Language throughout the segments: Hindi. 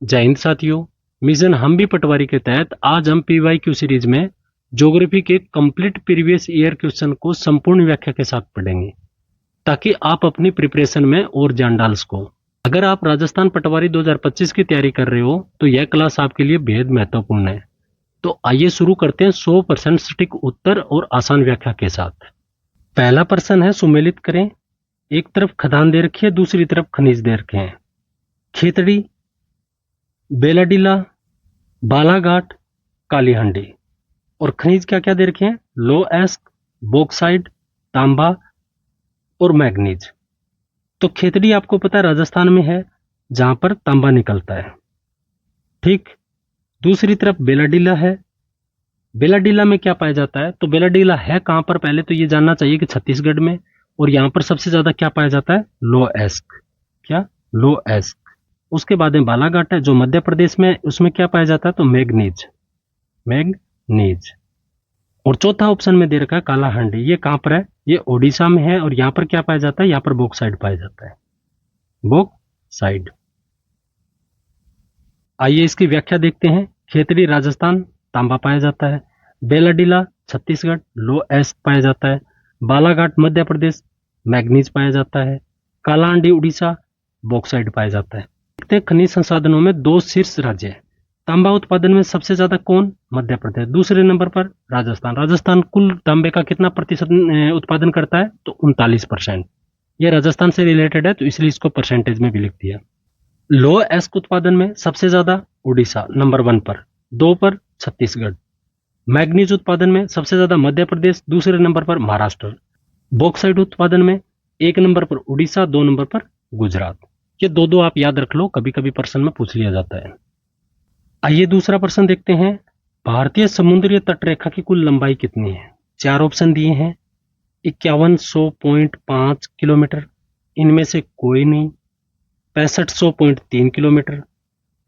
जय हिंद साथियों। मिशन हम भी पटवारी के तहत आज हम पीवाईक्यू सीरीज में ज्योग्राफी के कंप्लीट प्रीवियस ईयर क्वेश्चन को संपूर्ण व्याख्या के साथ पढ़ेंगे ताकि आप अपनी प्रिपरेशन में और जान डाल सको। अगर आप राजस्थान पटवारी 2025 की तैयारी कर रहे हो तो यह क्लास आपके लिए बेहद महत्वपूर्ण है। तो आइए शुरू करते हैं 100% सटीक उत्तर और आसान व्याख्या के साथ। पहला प्रश्न है, सुमेलित करें। एक तरफ खदान दे रखी है, दूसरी तरफ खनिज दे रखे हैं। खेतड़ी, बेलाडीला, बालाघाट, कालीहंडी। और खनिज क्या क्या दे रखे हैं? लोएस्क, बॉक्साइट, तांबा और मैग्नीज। तो खेतड़ी आपको पता है राजस्थान में है जहां पर तांबा निकलता है। ठीक। दूसरी तरफ बेलाडीला है। बेलाडीला में क्या पाया जाता है? तो बेलाडीला है कहां पर? पहले तो ये जानना चाहिए कि छत्तीसगढ़ में। और यहां पर सबसे ज्यादा क्या पाया जाता है? लोएस्क। क्या? लोएस्क। उसके बाद में बालाघाट है जो मध्य प्रदेश में, उसमें क्या पाया जाता है? तो मैग्नीज। मैग्नीज। और चौथा ऑप्शन में दे रखा है कालाहांडी। ये कहां पर है? ये ओडिशा में है। और यहां पर क्या पाया जाता है? यहां पर बॉक्साइट पाया जाता है। बॉक्साइट। आइए इसकी व्याख्या देखते हैं। खेतड़ी राजस्थान, तांबा पाया जाता है। बेलाडीला छत्तीसगढ़, लोएस्क पाया जाता है। बालाघाट मध्य प्रदेश, मैग्नीज पाया जाता है। कालाहांडी उड़ीसा, बॉक्साइट पाया जाता है। देखते हैं खनिज संसाधनों में दो शीर्ष राज्य है। तांबा उत्पादन में सबसे ज्यादा कौन? मध्य प्रदेश। दूसरे नंबर पर राजस्थान। राजस्थान कुल तांबे का कितना प्रतिशत उत्पादन करता है? तो 39%। यह राजस्थान से रिलेटेड है तो इसलिए इसको परसेंटेज में भी लिख दिया। लोएस्क उत्पादन में सबसे ज्यादा उड़ीसा नंबर 1 पर, 2 पर छत्तीसगढ़। मैग्नीज उत्पादन में सबसे ज्यादा मध्य प्रदेश, दूसरे नंबर पर महाराष्ट्र। बॉक्साइट उत्पादन में 1 नंबर पर उड़ीसा, 2 नंबर पर गुजरात। ये दो आप याद रख लो, कभी कभी प्रश्न में पूछ लिया जाता है। आइए दूसरा प्रश्न देखते हैं। भारतीय समुद्री तटरेखा की कुल लंबाई कितनी है? 4 ऑप्शन दिए हैं। 5100.5 किलोमीटर, इनमें से कोई नहीं। 6500.3 किलोमीटर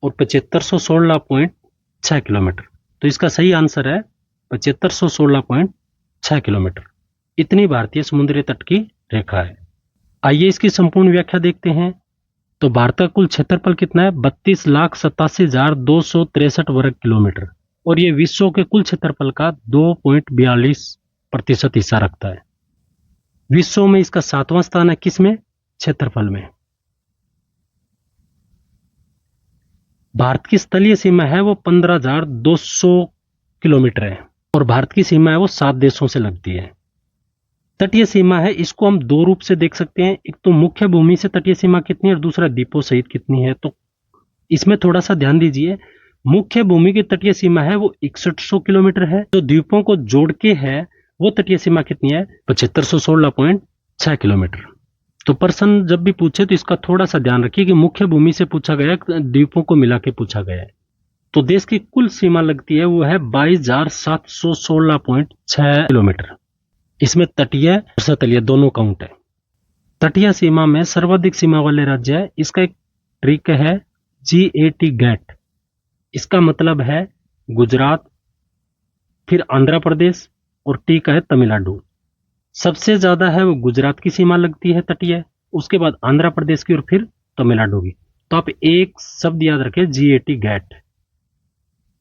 और 7516.6 किलोमीटर। तो इसका सही आंसर है 7516.6 किलोमीटर। इतनी भारतीय समुद्री तट की रेखा है। आइए इसकी संपूर्ण व्याख्या देखते हैं। तो भारत का कुल क्षेत्रफल कितना है? 32,87,263 वर्ग किलोमीटर। और ये विश्व के कुल क्षेत्रफल का 2.42% हिस्सा रखता है। विश्व में इसका 7वां स्थान है। किसमें? क्षेत्रफल में। भारत की स्थलीय सीमा है वो 15,200 किलोमीटर है। और भारत की सीमा है वो 7 देशों से लगती है। तटीय सीमा है, इसको हम 2 रूप से देख सकते हैं। एक तो मुख्य भूमि से तटीय सीमा कितनी है और दूसरा द्वीपों सहित कितनी है। तो इसमें थोड़ा सा ध्यान दीजिए। मुख्य भूमि की तटीय सीमा है वो 6100 किलोमीटर है। जो द्वीपों को जोड़ के है वो तटीय सीमा कितनी है? 7516.6 किलोमीटर। तो प्रश्न जब भी पूछे तो इसका थोड़ा सा ध्यान रखिए कि मुख्य भूमि से पूछा गया, द्वीपों को मिला के पूछा गया है। तो देश की कुल सीमा लगती है वो है 22,716.6 किलोमीटर। इसमें तटीय और सतलीय दोनों काउंट है। तटीय सीमा में सर्वाधिक सीमा वाले राज्य है। इसका एक ट्रिक है GAT गैट। इसका मतलब है गुजरात, फिर आंध्र प्रदेश और टी का है तमिलनाडु। सबसे ज्यादा है वो गुजरात की सीमा लगती है तटीय, उसके बाद आंध्र प्रदेश की और फिर तमिलनाडु की। तो आप एक शब्द याद रखें GAT गैट।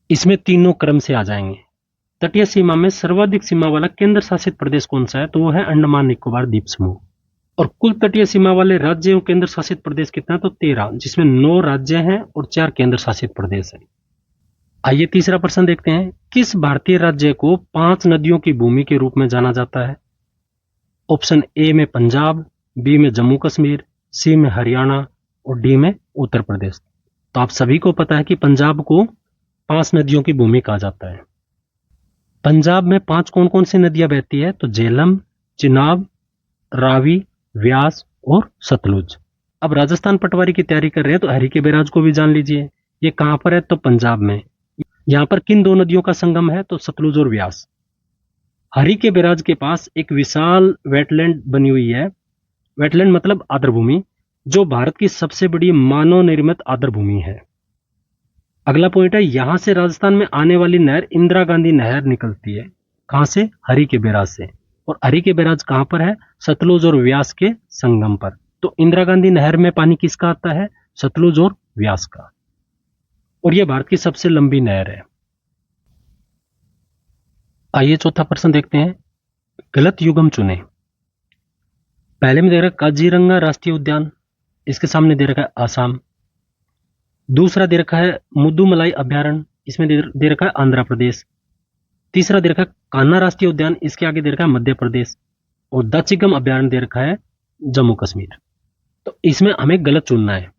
इसमें तीनों क्रम से आ जाएंगे। तटीय सीमा में सर्वाधिक सीमा वाला केंद्र शासित प्रदेश कौन सा है? तो वो है अंडमान निकोबार द्वीप समूह। और कुल तटीय सीमा वाले राज्य एवं केंद्र शासित प्रदेश कितना? तो 13, जिसमें 9 राज्य हैं और 4 केंद्र शासित प्रदेश हैं। आइए तीसरा प्रश्न देखते हैं। किस भारतीय राज्य को 5 नदियों की भूमि के रूप में जाना जाता है? ऑप्शन ए में पंजाब, बी में जम्मू कश्मीर, सी में हरियाणा और डी में उत्तर प्रदेश। तो आप सभी को पता है कि पंजाब को 5 नदियों की भूमि कहा जाता है। पंजाब में 5 कौन कौन सी नदियां बहती है? तो झेलम, चिनाब, रावी, व्यास और सतलुज। अब राजस्थान पटवारी की तैयारी कर रहे हैं तो हरी के बैराज को भी जान लीजिए। ये कहां पर है? तो पंजाब में। यहां पर किन 2 नदियों का संगम है? तो सतलुज और व्यास। हरी के बैराज के पास एक विशाल वेटलैंड बनी हुई है। वेटलैंड मतलब आर्द्रभूमि, जो भारत की सबसे बड़ी मानव निर्मित आर्द्रभूमि है। अगला पॉइंट है, यहां से राजस्थान में आने वाली नहर इंदिरा गांधी नहर निकलती है। कहां से? हरी के बैराज से। और हरी के बैराज कहां पर है? सतलुज और व्यास के संगम पर। तो इंदिरा गांधी नहर में पानी किसका आता है? सतलुज और व्यास का। और यह भारत की सबसे लंबी नहर है। आइए चौथा प्रश्न देखते हैं, गलत युग्म चुने। पहले में दे रखा है काजीरंगा राष्ट्रीय उद्यान, इसके सामने दे रखा है आसाम। दूसरा दे रखा है मुदुमलाई अभ्यारण्य, इसमें दे रखा है आंध्र प्रदेश। तीसरा दे रखा है कान्हा राष्ट्रीय उद्यान, इसके आगे दे रखा है मध्य प्रदेश। और दाचिगम अभ्यारण्य दे रखा है जम्मू कश्मीर। तो इसमें हमें गलत चुनना है।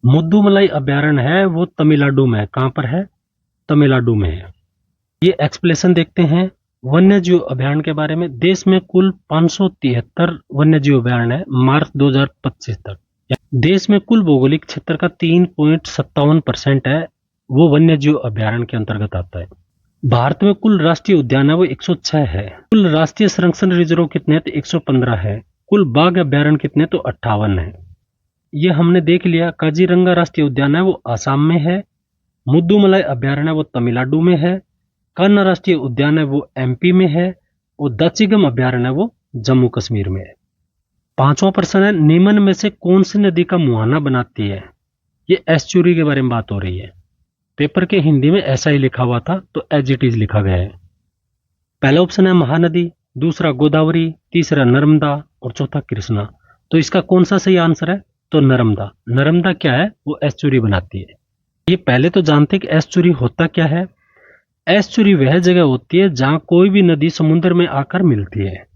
मुदुमलाई अभ्यारण्य है वो तमिलनाडु में है। कहां पर है? तमिलनाडु में है। ये एक्सप्लेनेशन देखते हैं वन्य जीव अभ्यारण्य के बारे में। देश में कुल 573 वन्य जीव अभ्यारण्य है मार्च 2025 तक। देश में कुल भौगोलिक क्षेत्र का 3.57% है वो वन्य जीव अभ्यारण्य के अंतर्गत आता है। भारत में कुल राष्ट्रीय उद्यान है वो 106 है। कुल राष्ट्रीय संरक्षण रिजर्व कितने हैं? तो 115 है। कुल बाघ अभ्यारण्य कितने? तो 58 है। ये हमने देख लिया। काजीरंगा राष्ट्रीय उद्यान है वो आसाम में है। मुदुमलाई अभ्यारण्य वो तमिलनाडु में है। कान्हा राष्ट्रीय उद्यान है वो एमपी में है। और दाचिगम अभ्यारण्य है वो जम्मू कश्मीर में है। पांचवा प्रश्न है, निम्न में से कौन सी नदी का मुहाना बनाती है? ये एस्चुरी के बारे में बात हो रही है। पेपर के हिंदी में ऐसा ही लिखा हुआ था तो एज इट इज लिखा गया है। पहला ऑप्शन है महानदी, दूसरा गोदावरी, तीसरा नर्मदा और चौथा कृष्णा। तो इसका कौन सा सही आंसर है? तो नर्मदा। नर्मदा क्या है? वो एस्चुरी बनाती है। ये पहले तो जानते कि एस्चुरी होता क्या है। एस्चुरी वह जगह होती है जहां कोई भी नदी समुद्र में आकर मिलती है।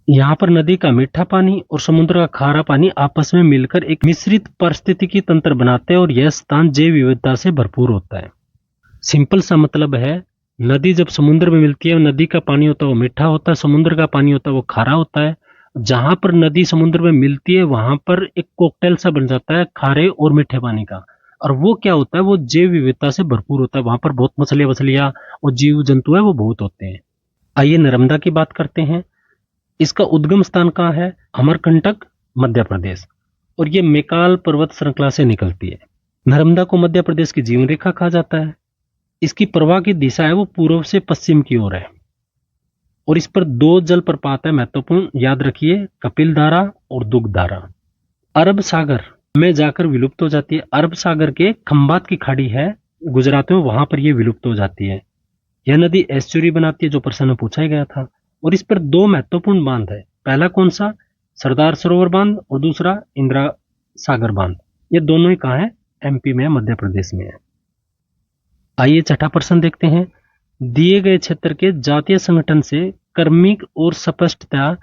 यहाँ पर नदी का मीठा पानी और समुद्र का खारा पानी आपस में मिलकर एक मिश्रित पारिस्थितिकी तंत्र बनाते हैं और यह स्थान जैव विविधता से भरपूर होता है। सिंपल सा मतलब है, नदी जब समुद्र में मिलती है, नदी का पानी होता है वो मीठा होता है, समुद्र का पानी होता है वो खारा होता है। जहां पर नदी समुद्र में मिलती है वहां पर एक कॉकटेल सा बन जाता है खारे और मीठे पानी का। और वो क्या होता है? वो जैव विविधता से भरपूर होता है। वहां पर बहुत मछलियां और जीव जंतु है वो बहुत होते हैं। आइए नर्मदा की बात करते हैं। इसका उद्गम स्थान कहाँ है? अमरकंटक, मध्य प्रदेश। और ये मेकाल पर्वत श्रृंखला से निकलती है। नर्मदा को मध्य प्रदेश की जीवन रेखा कहा जाता है। इसकी प्रवाह की दिशा है वो पूर्व से पश्चिम की ओर है। और इस पर दो जलप्रपात है महत्वपूर्ण, याद रखिए, कपिल धारा और दुग धारा। अरब सागर में जाकर विलुप्त हो जाती है। अरब सागर के खंबात की खाड़ी है गुजरात में, वहां पर यह विलुप्त हो जाती है। यह नदी एस्चुरी बनाती है, जो प्रश्न में पूछा ही गया था। और इस पर दो महत्वपूर्ण बांध है। पहला कौन सा? सरदार सरोवर बांध और दूसरा इंदिरा सागर बांध। ये दोनों ही कहां है? एमपी में, मध्य प्रदेश में है। आइए छठा प्रश्न देखते हैं। दिए गए क्षेत्र के जातीय संगठन से क्रमिक और स्पष्टता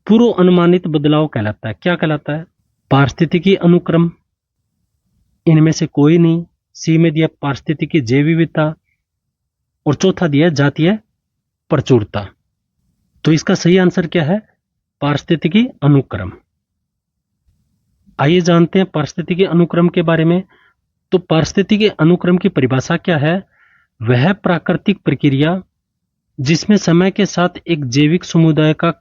पूर्व अनुमानित बदलाव कहलाता है। क्या कहलाता है? पारिस्थितिकी अनुक्रम, इनमें से कोई नहीं। सी में दिया पारिस्थितिकी जैव विविधता और चौथा दिया जातीय प्रचुरता। तो इसका सही आंसर क्या है? पारिस्थितिकी अनुक्रम। आइए जानते हैं पारिस्थितिकी अनुक्रम के बारे में। तो पारिस्थितिकी अनुक्रम की परिभाषा क्या है? वह प्राकृतिक प्रक्रिया जिसमें समय के साथ एक जैविक समुदाय का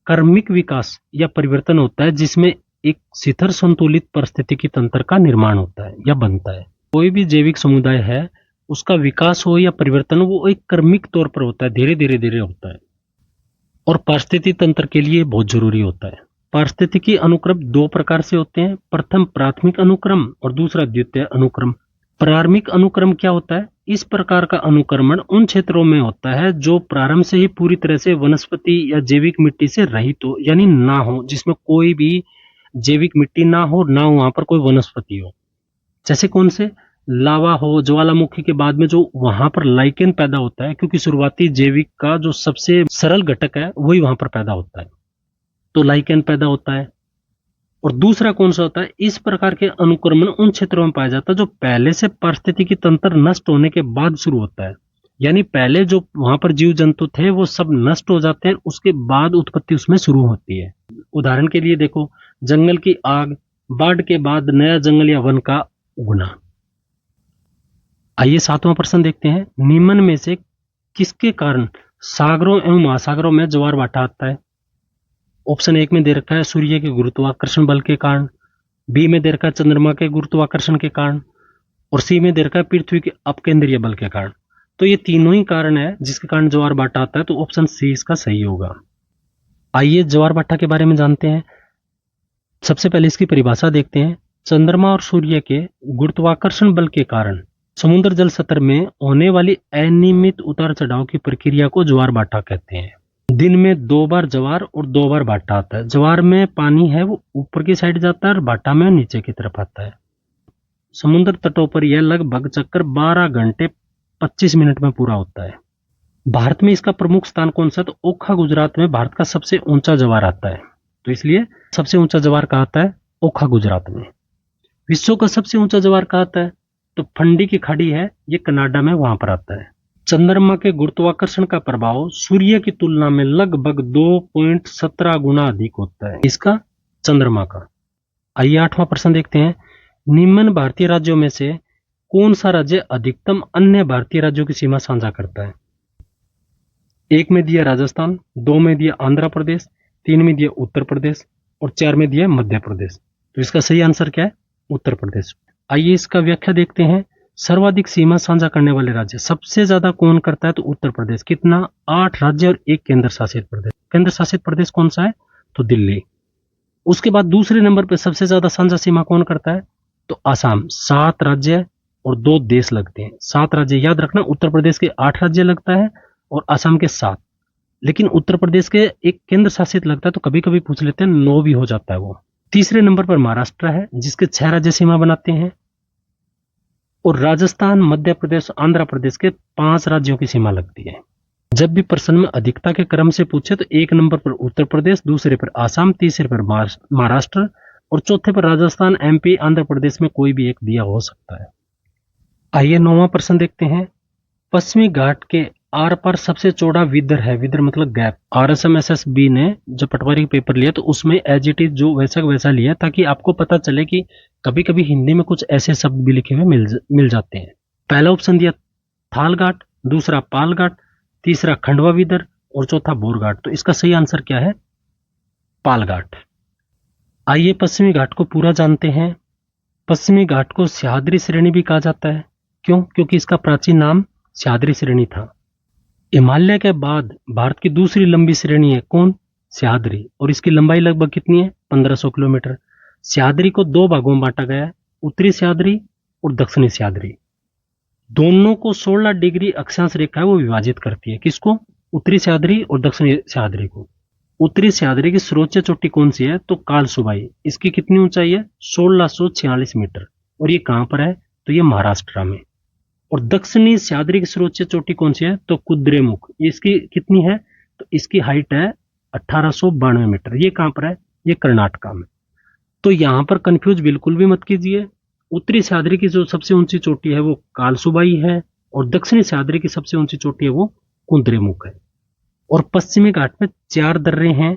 क्रमिक विकास या परिवर्तन होता है, जिसमें एक स्थिर संतुलित पारिस्थितिकी तंत्र का निर्माण होता है या बनता है। कोई भी जैविक समुदाय है उसका विकास हो या परिवर्तन हो, वो एक क्रमिक तौर पर होता है, धीरे धीरे धीरे होता है और पारिस्थितिकी तंत्र के लिए बहुत जरूरी होता है। पारिस्थितिकी अनुक्रम दो प्रकार से होते हैं। प्रथम प्राथमिक अनुक्रम और दूसरा द्वितीय अनुक्रम। प्रारंभिक अनुक्रम क्या होता है? इस प्रकार का अनुक्रमण उन क्षेत्रों में होता है जो प्रारंभ से ही पूरी तरह से वनस्पति या जैविक मिट्टी से रहित हो, यानी ना हो, जिसमें कोई भी जैविक मिट्टी ना हो, ना वहां पर कोई वनस्पति हो। जैसे कौन से? लावा हो, ज्वालामुखी के बाद में जो वहां पर लाइकेन पैदा होता है, क्योंकि शुरुआती जैविक का जो सबसे सरल घटक है वही वहां पर पैदा होता है, तो लाइकेन पैदा होता है। और दूसरा कौन सा होता है? इस प्रकार के अनुक्रमण उन क्षेत्रों में पाया जाता है जो पहले से पारिस्थितिकी तंत्र नष्ट होने के बाद शुरू होता है, यानी पहले जो वहां पर जीव जंतु थे वो सब नष्ट हो जाते हैं, उसके बाद उत्पत्ति उसमें शुरू होती है। उदाहरण के लिए देखो, जंगल की आग, बाढ़ के बाद नया जंगल या वन का उगना। आइए सातवां प्रश्न देखते हैं। निम्न में से किसके कारण सागरों एवं महासागरों में ज्वार भाटा आता है? ऑप्शन एक में दे रखा है सूर्य के गुरुत्वाकर्षण बल के कारण, बी में दे रखा है चंद्रमा के गुरुत्वाकर्षण के कारण, और सी में दे रखा है पृथ्वी के अपकेंद्रीय बल के कारण। तो ये तीनों ही कारण है जिसके कारण ज्वार भाटा आता है, तो ऑप्शन सी इसका सही होगा। आइए ज्वार भाटा के बारे में जानते हैं। सबसे पहले इसकी परिभाषा देखते हैं। चंद्रमा और सूर्य के गुरुत्वाकर्षण बल के कारण समुद्र जल सतह में होने वाली अनियमित उतार चढ़ाव की प्रक्रिया को ज्वार भाटा कहते हैं। दिन में 2 बार ज्वार और 2 बार भाटा आता है। ज्वार में पानी है वो ऊपर की साइड जाता है और भाटा में नीचे की तरफ आता है। समुद्र तटों पर यह लगभग चक्कर 12 घंटे 25 मिनट में पूरा होता है। भारत में इसका प्रमुख स्थान कौन सा है? तो ओखा गुजरात में भारत का सबसे ऊंचा ज्वार आता है, तो इसलिए सबसे ऊंचा ज्वार कहाँ आता है? ओखा गुजरात में। विश्व का सबसे ऊंचा ज्वार कहाँ आता है? तो फंडी की खाड़ी है, ये कनाडा में, वहां पर आता है। चंद्रमा के गुरुत्वाकर्षण का प्रभाव सूर्य की तुलना में लगभग 2.17 गुना अधिक होता है, इसका, चंद्रमा का। आइए 8वां प्रश्न देखते हैं। निम्न भारतीय राज्यों में से कौन सा राज्य अधिकतम अन्य भारतीय राज्यों की सीमा साझा करता है? 1 में दिया राजस्थान, 2 में दिया आंध्र प्रदेश, 3 में दिया उत्तर प्रदेश और 4 में दिया मध्य प्रदेश। तो इसका सही आंसर क्या है? उत्तर प्रदेश। आइए इसका व्याख्या देखते हैं। सर्वाधिक सीमा साझा करने वाले राज्य, सबसे ज्यादा कौन करता है? तो उत्तर प्रदेश। कितना? 8 राज्य और 1 केंद्र शासित प्रदेश। केंद्र शासित प्रदेश कौन सा है? तो दिल्ली। उसके बाद दूसरे नंबर पर सबसे ज्यादा साझा सीमा कौन करता है? तो आसाम। 7 राज्य और 2 देश लगते हैं। 7 राज्य याद रखना, उत्तर प्रदेश के 8 राज्य लगता है और आसाम के 7, लेकिन उत्तर प्रदेश के एक केंद्र शासित लगता है, तो कभी कभी पूछ लेते हैं, 9 भी हो जाता है वो। तीसरे नंबर पर महाराष्ट्र है, जिसके 6 राज्य सीमा बनाते हैं, और राजस्थान, मध्य प्रदेश, आंध्र प्रदेश के 5 राज्यों की सीमा लगती है। जब भी प्रश्न में अधिकता के क्रम से पूछे तो 1 नंबर पर उत्तर प्रदेश, दूसरे पर आसाम, तीसरे पर महाराष्ट्र और चौथे पर राजस्थान, एमपी, आंध्र प्रदेश में कोई भी एक दिया हो सकता है। आइए 9वां प्रश्न देखते हैं। पश्चिमी घाट के आर पार सबसे चौड़ा विदर है, विदर मतलब गैप। RSMSSB ने जब पटवारी पेपर लिया तो उसमें एज इट इज जो वैसा वैसा लिया, ताकि आपको पता चले कि कभी कभी हिंदी में कुछ ऐसे शब्द भी लिखे हुए मिल जाते हैं। पहला ऑप्शन दिया थाल घाट, दूसरा पाल घाट, तीसरा खंडवा विदर और चौथा बोर घाट। तो इसका सही आंसर क्या है? पाल घाट। आइए पश्चिमी घाट को पूरा जानते हैं। पश्चिमी घाट को सह्याद्री श्रेणी भी कहा जाता है। क्यों? क्योंकि इसका प्राचीन नाम सह्याद्री श्रेणी था। हिमालय के बाद भारत की दूसरी लंबी श्रेणी है कौन? सह्याद्री, और इसकी लंबाई लगभग कितनी है? 1500 किलोमीटर। सह्याद्री को 2 भागों में बांटा गया है, उत्तरी सह्याद्री और दक्षिणी सह्याद्री। दोनों को 16 डिग्री अक्षांश रेखा है वो विभाजित करती है। किसको? उत्तरी सह्याद्री और दक्षिणी सह्याद्री को। उत्तरी सह्याद्री की सर्वोच्च चोटी कौन सी है? तो कालसुबाई। इसकी कितनी ऊंचाई है? 1646 मीटर, और ये कहां पर है? तो ये महाराष्ट्र में। और दक्षिणी सह्याद्री की सर्वोच्च चोटी कौन सी है? तो कुद्रेमुख। इसकी कितनी है? तो इसकी हाइट है 1892 मीटर। ये कहां पर है? ये कर्नाटक में। तो यहां पर कंफ्यूज बिल्कुल भी मत कीजिए। उत्तरी सह्याद्री की जो सबसे ऊंची चोटी है वो कालसुबाई है, और दक्षिणी सह्याद्री की सबसे ऊंची चोटी है वो कुद्रेमुख है। और पश्चिमी घाट में 4 दर्रे हैं।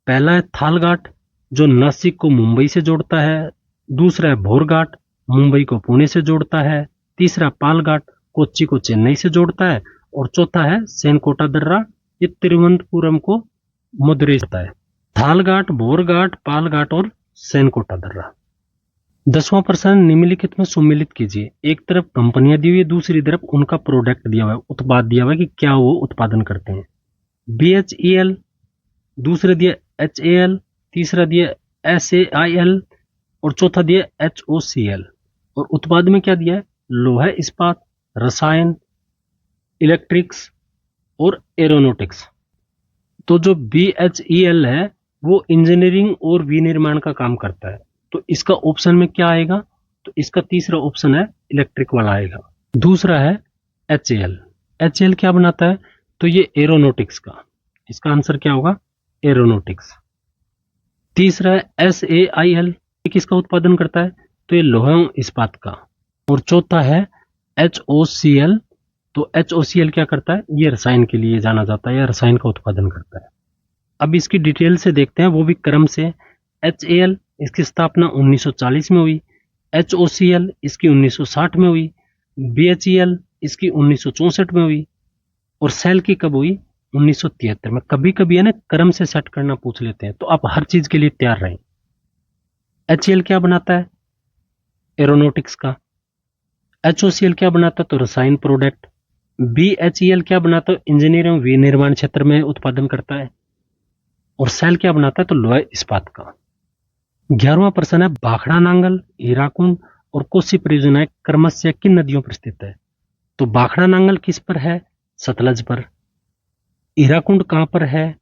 पहला है थाल घाट, जो नासिक को मुंबई से जोड़ता है। दूसरा है भोर घाट, मुंबई को पुणे से जोड़ता है। तीसरा पाल घाट, कोच्चि को चेन्नई से जोड़ता है। और चौथा है सेनकोटा दर्रा, ये तिरुवनंतपुरम को मदुरै से जोड़ता है। थाल घाट, भोर घाट, पाल घाट और सेनकोटा दर्रा। 10वां प्रश्न निम्नलिखित में सुमेलित कीजिए। एक तरफ कंपनियां दी हुई है, दूसरी तरफ उनका प्रोडक्ट दिया हुआ है, उत्पाद दिया हुआ है कि क्या वो उत्पादन करते हैं। BHEL, दूसरा दिया HAL, तीसरा दिया SAIL और चौथा दिया HOCl। और उत्पाद में क्या दिया है? लोहा इस्पात, रसायन, इलेक्ट्रिक्स और एरोनॉटिक्स। तो जो BHEL है वो इंजीनियरिंग और विनिर्माण का काम करता है। तो इसका ऑप्शन में क्या आएगा? तो इसका तीसरा ऑप्शन है इलेक्ट्रिक वाला आएगा। दूसरा है HAL। HAL क्या बनाता है? तो ये एरोनॉटिक्स का। इसका आंसर क्या होगा? एरोनॉटिक्स। तीसरा है SAIL, ये किसका उत्पादन करता है? तो ये लोहा इस्पात का। और चौथा है HOCl, तो HOCl क्या करता है? ये रसायन के लिए जाना जाता है, या रसायन का उत्पादन करता है। अब इसकी डिटेल से देखते हैं, वो भी क्रम से। HAL, इसकी स्थापना 1940 में हुई। HOCl इसकी 1960 में हुई। BHEL इसकी 1964 में हुई। और सेल की कब हुई? 1973 में। कभी कभी है ना क्रम से सेट करना पूछ लेते हैं, तो आप हर चीज के लिए तैयार रहें। HAL क्या बनाता है? एरोनॉटिक्स का। HOCl क्या बनाता है? तो रसायन प्रोडक्ट। BHEL क्या बनाता है? इंजीनियरिंग विनिर्माण क्षेत्र में उत्पादन करता है। और सेल क्या बनाता है? तो लोहा इस्पात का। 11वां प्रश्न है, भाखड़ा नांगल, हीराकुंड और कोसी परियोजनाएं क्रमशः किन नदियों पर स्थित है? तो भाखड़ा नांगल किस पर है? सतलज पर। हीराकुंड कहां पर है?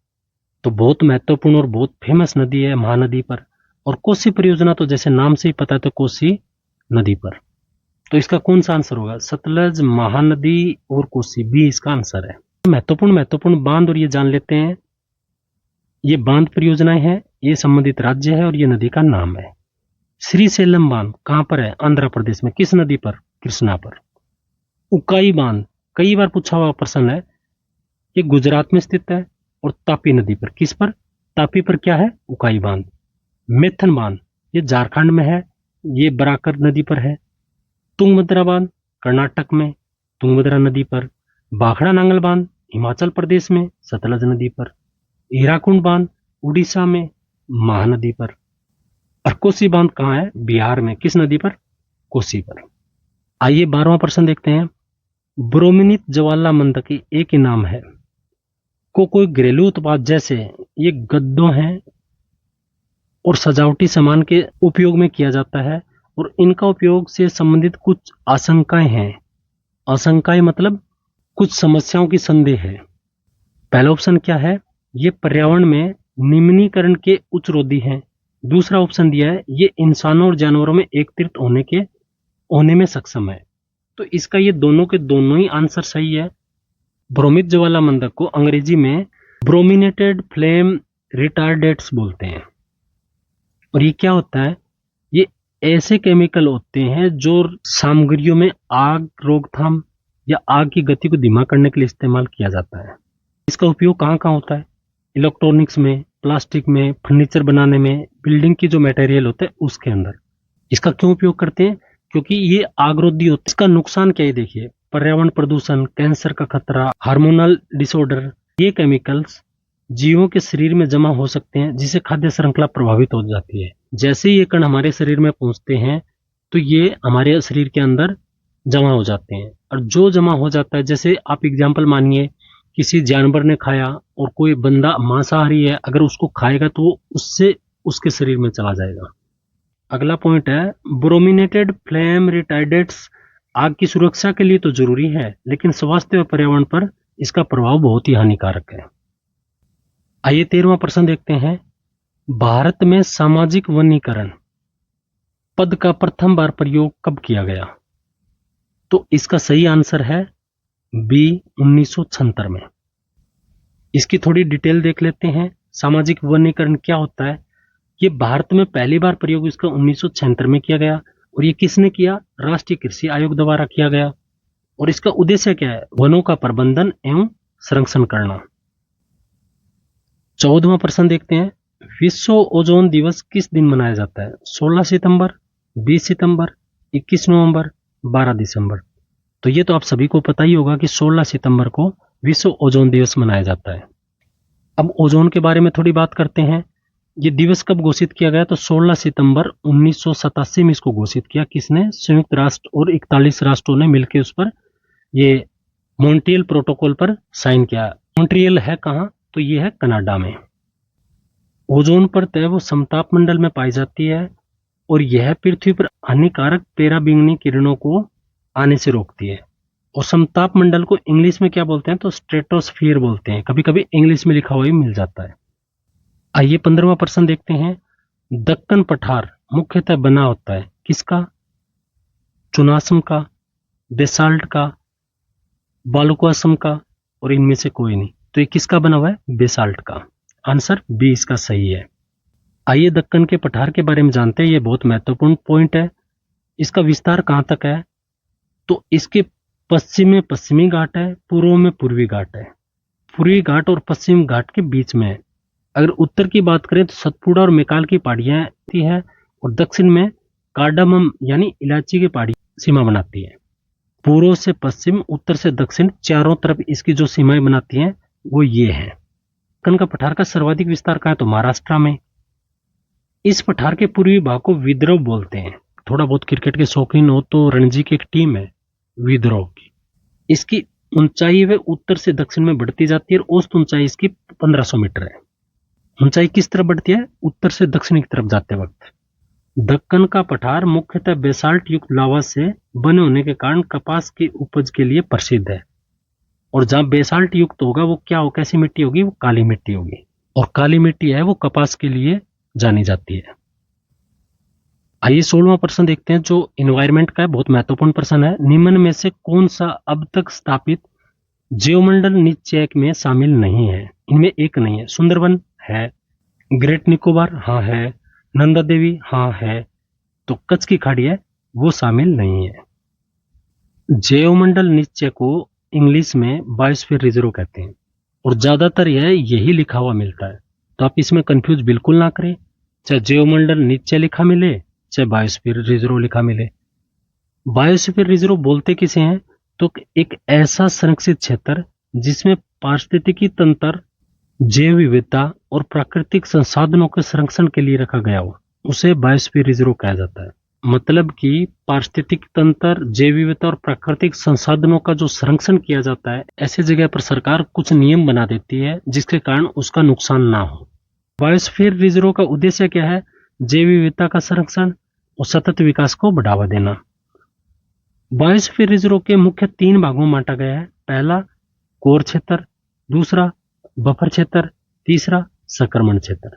तो बहुत महत्वपूर्ण और बहुत फेमस नदी है, महानदी पर। और कोसी परियोजना तो जैसे नाम से ही पता है, तो कोसी नदी पर। तो इसका कौन सा आंसर होगा? सतलज, महानदी और कोसी, बी इसका आंसर है। महत्वपूर्ण महत्वपूर्ण बांध और ये जान लेते हैं। ये बांध परियोजनाएं हैं, ये संबंधित राज्य है और ये नदी का नाम है। श्रीशैलम बांध कहां पर है? आंध्र प्रदेश में। किस नदी पर? कृष्णा पर। उकाई बांध कई बार पूछा हुआ प्रश्न है, ये गुजरात में स्थित है। और तापी नदी पर। किस पर? तापी पर क्या है? उकाई बांध। मेथन बांध ये झारखंड में है, ये बराकर नदी पर है। तुंगभद्रा बांध कर्नाटक में, तुंगभद्रा नदी पर। भाखड़ा नांगल बांध हिमाचल प्रदेश में, सतलज नदी पर। हीराकुंड बांध उड़ीसा में, महानदी पर। और कोसी बांध कहाँ है? बिहार में। किस नदी पर? कोसी पर। आइए 12वां प्रश्न देखते हैं। ब्रोमिनित ज्वाला मंद एक ही नाम है को कोई घरेलू उत्पाद जैसे ये गद्दों हैं और सजावटी सामान के उपयोग में किया जाता है, और इनका उपयोग से संबंधित कुछ आशंकाएं हैं। आशंकाएं मतलब कुछ समस्याओं की संदेह है। पहला ऑप्शन क्या है? ये पर्यावरण में निम्नीकरण के उच्च रोधी हैं। दूसरा ऑप्शन दिया है, ये इंसानों और जानवरों में एकत्रित होने में सक्षम है। तो इसका ये दोनों के दोनों ही आंसर सही है। ब्रोमित ज्वाला मंदक को अंग्रेजी में ब्रोमिनेटेड फ्लेम रिटार्डेंट्स बोलते हैं। और ये क्या होता है? ये ऐसे केमिकल होते हैं जो सामग्रियों में आग रोकथाम या आग की गति को धीमा करने के लिए इस्तेमाल किया जाता है। इसका उपयोग कहाँ कहाँ होता है? इलेक्ट्रॉनिक्स में, प्लास्टिक में, फर्नीचर बनाने में, बिल्डिंग की जो मटेरियल होता है उसके अंदर। इसका क्यों उपयोग करते हैं? क्योंकि ये आगरोधी होता है। इसका नुकसान क्या है देखिए, पर्यावरण प्रदूषण, कैंसर का खतरा, हार्मोनल डिसऑर्डर। ये केमिकल्स जीवों के शरीर में जमा हो सकते हैं, जिससे खाद्य श्रृंखला प्रभावित हो जाती है। जैसे ही ये कण हमारे शरीर में पहुंचते हैं तो ये हमारे शरीर के अंदर जमा हो जाते हैं। और जो जमा हो जाता है, जैसे आप एग्जाम्पल मानिए किसी जानवर ने खाया और कोई बंदा मांसाहारी है, अगर उसको खाएगा तो वो उससे उसके शरीर में चला जाएगा। अगला पॉइंट है, ब्रोमिनेटेड फ्लेम रिटार्डेंट्स आग की सुरक्षा के लिए तो जरूरी है, लेकिन स्वास्थ्य और पर्यावरण पर इसका प्रभाव बहुत ही हानिकारक है। आइए 13वां प्रश्न देखते हैं। भारत में सामाजिक वनीकरण पद का प्रथम बार प्रयोग कब किया गया? तो इसका सही आंसर है बी 1976 में। इसकी थोड़ी डिटेल देख लेते हैं। सामाजिक वनीकरण क्या होता है? ये भारत में पहली बार प्रयोग इसका 1976 में किया गया। और ये किसने किया? राष्ट्रीय कृषि आयोग द्वारा किया गया। और इसका उद्देश्य क्या है? वनों का प्रबंधन एवं संरक्षण करना। 14वां प्रश्न देखते हैं। विश्व ओजोन दिवस किस दिन मनाया जाता है? 16 सितंबर, 20 सितंबर, 21 नवंबर, 12 दिसंबर। तो ये तो आप सभी को पता ही होगा कि 16 सितंबर को विश्व ओजोन दिवस मनाया जाता है। अब ओजोन के बारे में थोड़ी बात करते हैं। ये दिवस कब घोषित किया गया? तो 16 सितंबर 1987 में इसको घोषित किया। किसने? संयुक्त राष्ट्र और 41 राष्ट्रों ने मिलकर उस पर ये मॉन्ट्रियल प्रोटोकॉल पर साइन किया। मॉन्ट्रियल है कहाँ? तो ये है कनाडा में। ओजोन परत है वो समताप मंडल में पाई जाती है, और यह पृथ्वी पर हानिकारक पराबैंगनी किरणों को आने से रोकती है। और समताप मंडल को इंग्लिश में क्या बोलते हैं? तो स्ट्रेटोस्फीयर बोलते हैं। कभी कभी इंग्लिश में लिखा हुआ भी मिल जाता है। आइए 15वां प्रश्न देखते हैं। दक्कन पठार मुख्यतः बना होता है किसका? चुनासम का, बेसाल्ट का, बालुकासम का, और इनमें से कोई नहीं। तो ये किसका बना हुआ है? बेसाल्ट का। आंसर बी इसका सही है। आइए दक्कन के पठार के बारे में जानते हैं। ये बहुत महत्वपूर्ण पॉइंट है। इसका विस्तार कहां तक है? तो इसके पश्चिम में पश्चिमी घाट है, पूर्व में पूर्वी घाट है। पूर्वी घाट और पश्चिम घाट के बीच में है। अगर उत्तर की बात करें तो सतपुड़ा और मेकाल की पहाड़ियां है, और दक्षिण में कार्डामम यानी इलायची की पहाड़ी सीमा बनाती है। पूर्व से पश्चिम, उत्तर से दक्षिण, चारों तरफ इसकी जो सीमाएं बनाती हैं वो ये है। दक्कन का पठार का सर्वाधिक विस्तार कहाँ है? तो महाराष्ट्र में। इस पठार के पूर्वी भाग को विदर्भ बोलते हैं। थोड़ा बहुत क्रिकेट के शौकीन हो तो रणजी की एक टीम है विदर्भ की। इसकी ऊंचाई व उत्तर से दक्षिण में बढ़ती जाती है, और औसत ऊंचाई इसकी 1500 मीटर है। ऊंचाई किस तरफ बढ़ती है? उत्तर से दक्षिण की तरफ जाते वक्त। दक्कन का पठार मुख्यतः बेसाल्ट युक्त लावा से बने होने के कारण कपास की उपज के लिए प्रसिद्ध है। और जहां बेसाल्ट युक्त होगा वो क्या हो, कैसी मिट्टी होगी, वो काली मिट्टी होगी। और काली मिट्टी है वो कपास के लिए जानी जाती है। आइए 16वां प्रश्न देखते हैं जो इन्वायरमेंट का है, बहुत महत्वपूर्ण प्रश्न है। निम्न में से कौन सा अब तक स्थापित जीवमंडल निश्चयक में शामिल नहीं है? इनमें एक नहीं है। सुंदरबन है, ग्रेट निकोबार हाँ है, नंदा देवी हाँ है, तो कच्छ की खाड़ी है वो शामिल नहीं है। जैवमंडल निश्चय को इंग्लिश में बायोस्फीयर रिजर्व कहते हैं और ज्यादातर यह यही लिखा हुआ मिलता है, तो आप इसमें कंफ्यूज बिल्कुल ना करें। चाहे जैवमंडल निश्चय लिखा मिले चाहे बायोस्फीयर रिजर्व लिखा मिले। बायोस्फीयर रिजर्व बोलते किसे हैं? तो एक ऐसा संरक्षित क्षेत्र जिसमें पारिस्थितिकी तंत्र, जैव विविधता और प्राकृतिक संसाधनों के संरक्षण के लिए रखा गया हो, उसे बायोस्फीयर रिजर्व कहा जाता है। मतलब कि पारिस्थितिक तंत्र, जैव विविधता और प्राकृतिक संसाधनों का जो संरक्षण किया जाता है, ऐसी जगह पर सरकार कुछ नियम बना देती है जिसके कारण उसका नुकसान ना हो। बायोस्फीयर रिजर्व का उद्देश्य क्या है? जैव विविधता का संरक्षण और सतत विकास को बढ़ावा देना। बायोस्फीयर रिजर्व के मुख्य 3 भागों में बांटा गया है। पहला कोर क्षेत्र, दूसरा बफर क्षेत्र, तीसरा संक्रमण क्षेत्र।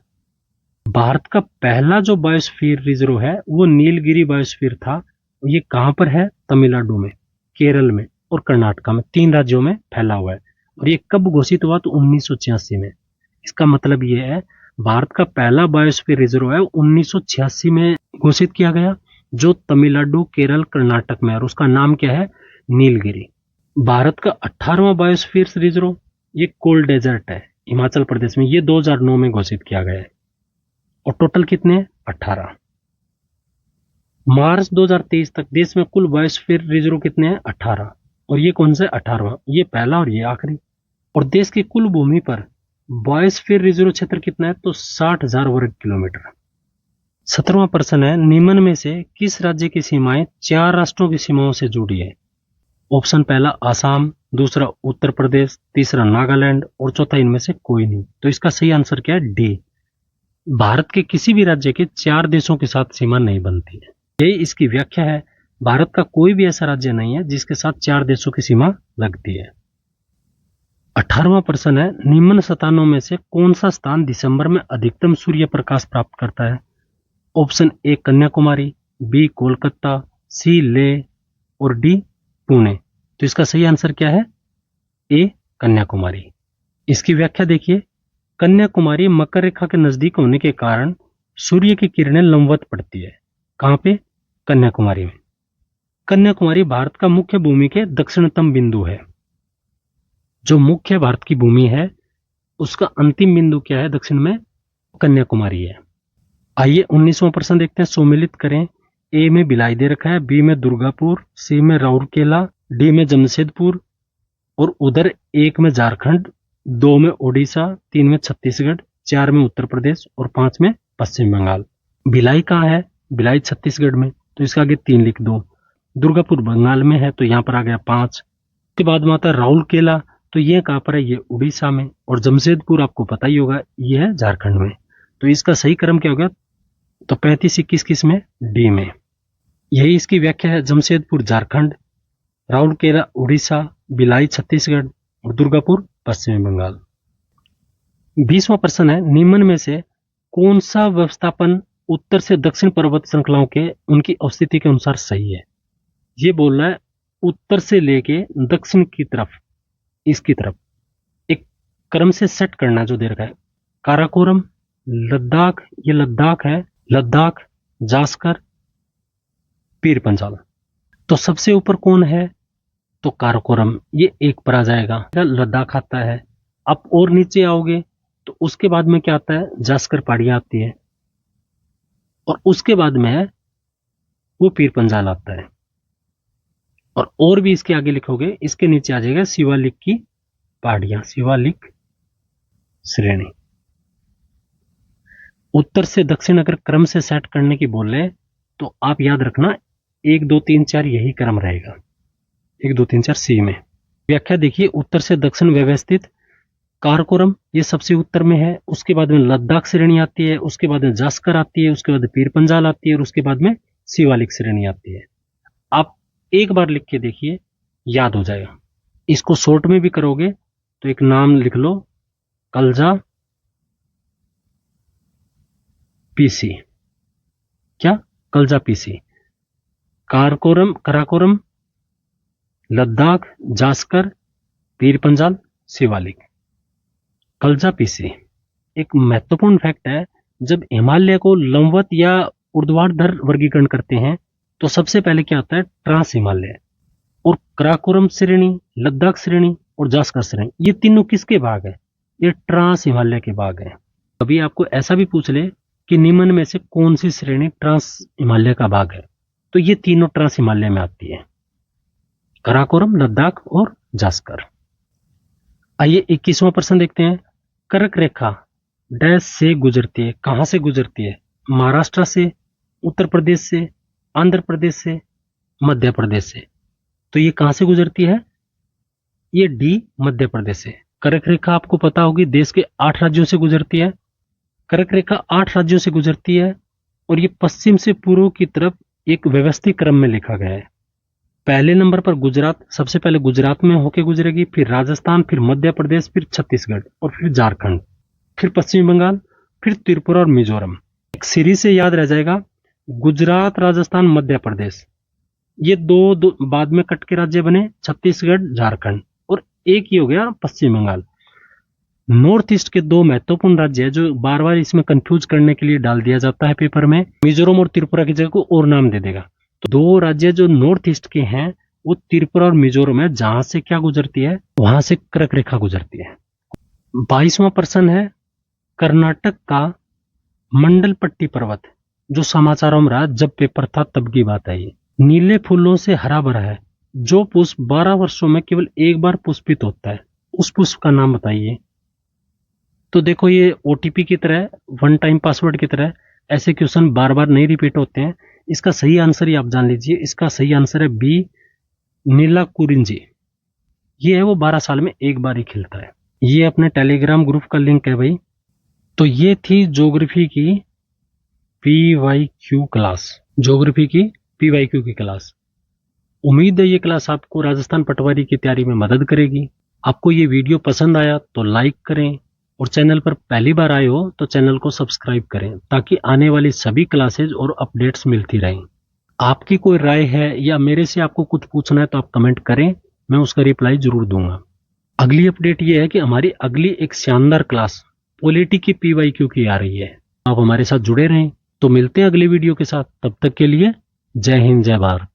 भारत का पहला जो बायोस्फीयर रिजर्व है वो नीलगिरी बायोस्फीयर था। ये कहां पर है? तमिलनाडु में, केरल में और कर्नाटका में, 3 राज्यों में फैला हुआ है। और ये कब घोषित हुआ? तो 1986 में। इसका मतलब ये है भारत का पहला बायोस्फीयर रिजर्व है 1986 में घोषित किया गया, जो तमिलनाडु, केरल, कर्नाटक में, और उसका नाम क्या है? नीलगिरी। भारत का 18वां बायोस्फीयर रिजर्व ये कोल्ड डेजर्ट है हिमाचल प्रदेश में, ये 2009 में घोषित किया गया है। और टोटल कितने? 18। मार्च 2023 तक देश में कुल बायोस्फीयर रिजर्व कितने हैं? 18। और ये कौन सा? 18वां। ये पहला और ये आखिरी। और देश की कुल भूमि पर बायोस्फीयर रिजर्व क्षेत्र कितना है? तो 60,000 वर्ग किलोमीटर। 17वां प्रश्न है, निम्न में से किस राज्य की सीमाएं 4 राष्ट्रों की सीमाओं से जुड़ी है? ऑप्शन पहला आसाम, दूसरा उत्तर प्रदेश, तीसरा नागालैंड और चौथा इनमें से कोई नहीं। तो इसका सही आंसर क्या है? डी। भारत के किसी भी राज्य के 4 देशों के साथ सीमा नहीं बनती है, यही इसकी व्याख्या है। भारत का कोई भी ऐसा राज्य नहीं है जिसके साथ 4 देशों की सीमा लगती है। 18वां प्रश्न है, निम्न स्थानों में से कौन सा स्थान दिसंबर में अधिकतम सूर्य प्रकाश प्राप्त करता है? Option A Kanyakumari, B Kolkata, C Leh और डी पुणे। तो इसका सही आंसर क्या है? ए कन्याकुमारी। इसकी व्याख्या देखिए, कन्याकुमारी मकर रेखा के नजदीक होने के कारण सूर्य की किरणें लंबवत पड़ती है। कहां पे? कन्याकुमारी में। कन्याकुमारी भारत का मुख्य भूमि के दक्षिणतम बिंदु है। जो मुख्य भारत की भूमि है उसका अंतिम बिंदु क्या है दक्षिण में? कन्याकुमारी है। आइए 19वां प्रश्न देखते हैं, सम्मिलित करें। ए में भिलाई दे रखा है, बी में दुर्गापुर, सी में राउरकेला, डी में जमशेदपुर और उधर 1 में झारखंड, 2 में ओडिशा, 3 में छत्तीसगढ़, 4 में उत्तर प्रदेश और 5 में पश्चिम बंगाल। भिलाई कहाँ है? भिलाई छत्तीसगढ़ में, तो इसका आगे 3 लिख दो। दुर्गापुर बंगाल में है तो यहाँ पर आ गया 5। उसके बाद में आता है राउरकेला, तो ये कहाँ पर है? ये उड़ीसा में। और जमशेदपुर आपको पता ही होगा, ये है झारखंड में। तो इसका सही क्रम क्या होगा? तो 35, 21 किस में? डी में। यही इसकी व्याख्या है। जमशेदपुर झारखंड, राउरकेला उड़ीसा, भिलाई छत्तीसगढ़ और दुर्गापुर पश्चिम बंगाल। 20वां प्रश्न है, निम्न में से कौन सा व्यवस्थापन उत्तर से दक्षिण पर्वत श्रृंखलाओं के उनकी अवस्थिति के अनुसार सही है? ये बोल रहा है उत्तर से लेके दक्षिण की तरफ, इसकी तरफ एक क्रम से सेट करना जो दे रखा है। काराकोरम, लद्दाख, ये लद्दाख है, लद्दाख, जास्कर, पीर पंजाल। तो सबसे ऊपर कौन है? तो काराकोरम, ये 1 पर आ जाएगा। लद्दाख आता है। आप और नीचे आओगे तो उसके बाद में क्या आता है? जास्कर पहाड़ियां आती है और उसके बाद में वो पीर पंजाल आता है। और भी इसके आगे लिखोगे, इसके नीचे आ जाएगा शिवालिक की पहाड़ियां, शिवालिक श्रेणी। उत्तर से दक्षिण अगर क्रम से सेट करने की बोले तो आप याद रखना 1 2 3 4 यही क्रम रहेगा। 1 2 3 4 सी में। व्याख्या देखिए, उत्तर से दक्षिण व्यवस्थित काराकोरम ये सबसे उत्तर में है, उसके बाद में लद्दाख श्रेणी आती है, उसके बाद में जास्कर आती है, उसके बाद पीर पंजाल आती है और उसके बाद में शिवालिक श्रेणी आती है। आप एक बार लिख के देखिए, याद हो जाएगा। इसको शॉर्ट में भी करोगे तो एक नाम लिख लो, कलजा पीसी। क्या? कलजा पीसी। कराकोरम, लद्दाख, जास्कर, पीर पंजाल, शिवालिक। कलजा पीसी एक महत्वपूर्ण फैक्ट है। जब हिमालय को लंबवत या ऊर्ध्वाधर वर्गीकरण करते हैं तो सबसे पहले क्या आता है? ट्रांस हिमालय। और कराकोरम श्रेणी, लद्दाख श्रेणी और जास्कर श्रेणी, ये तीनों किसके भाग है? ये ट्रांस हिमालय के भाग है। कभी आपको ऐसा भी पूछ ले कि निम्न में से कौन सी श्रेणी ट्रांस हिमालय का भाग है, तो ये तीनों ट्रांस हिमालय में आती है, कराकोरम, लद्दाख और जास्कर। आइए 21वां प्रश्न देखते हैं। कर्क रेखा डैश से गुजरती है। कहां से गुजरती है? महाराष्ट्र से, उत्तर प्रदेश से, आंध्र प्रदेश से, मध्य प्रदेश से। तो ये कहां से गुजरती है? ये डी, मध्य प्रदेश से। कर्क रेखा आपको पता होगी देश के 8 राज्यों से गुजरती है। कर्क रेखा 8 राज्यों से गुजरती है और ये पश्चिम से पूर्व की तरफ एक व्यवस्थित क्रम में लिखा गया है। पहले नंबर पर गुजरात, सबसे पहले गुजरात में होके गुजरेगी, फिर राजस्थान, फिर मध्य प्रदेश, फिर छत्तीसगढ़ और फिर झारखंड, फिर पश्चिम बंगाल, फिर त्रिपुरा और मिजोरम। एक सीरीज से याद रह जाएगा, गुजरात, राजस्थान, मध्य प्रदेश, ये दो बाद में कट के राज्य बने, छत्तीसगढ़, झारखंड, और एक ही हो गया पश्चिम बंगाल। नॉर्थ ईस्ट के 2 महत्वपूर्ण राज्य है जो बार बार इसमें कंफ्यूज करने के लिए डाल दिया जाता है पेपर में। मिजोरम और त्रिपुरा की जगह को और नाम दे देगा। तो 2 राज्य जो नॉर्थ ईस्ट के हैं वो त्रिपुरा और मिजोरम है, जहां से क्या गुजरती है? वहां से कर्क रेखा गुजरती है। 22वां प्रश्न है, कर्नाटक का मंडल पट्टी पर्वत, जो समाचारों में रहा जब पेपर था तब की बात है, ये नीले फूलों से हरा भरा है, जो पुष्प 12 वर्षों में केवल एक बार पुष्पित होता है, उस पुष्प का नाम बताइए। तो देखो, ये ओटीपी की तरह, वन टाइम पासवर्ड की तरह ऐसे क्वेश्चन बार बार नहीं रिपीट होते हैं। इसका सही आंसर ही आप जान लीजिए। इसका सही आंसर है बी, नीला कुरिंजी। ये है वो 12 साल में एक बार ही खिलता है। ये अपने टेलीग्राम ग्रुप का लिंक है भाई। तो ये थी ज्योग्राफी की PYQ क्लास, ज्योग्राफी की PYQ की क्लास। उम्मीद है ये क्लास आपको राजस्थान पटवारी की तैयारी में मदद करेगी। आपको ये वीडियो पसंद आया तो लाइक करें और चैनल पर पहली बार आए हो तो चैनल को सब्सक्राइब करें, ताकि आने वाली सभी क्लासेज और अपडेट्स मिलती रहें। आपकी कोई राय है या मेरे से आपको कुछ पूछना है तो आप कमेंट करें, मैं उसका रिप्लाई जरूर दूंगा। अगली अपडेट ये है कि हमारी अगली एक शानदार क्लास पॉलिटी की PYQ की आ रही है। आप हमारे साथ जुड़े रहें। तो मिलते हैं अगली वीडियो के साथ। तब तक के लिए जय हिंद, जय भारत।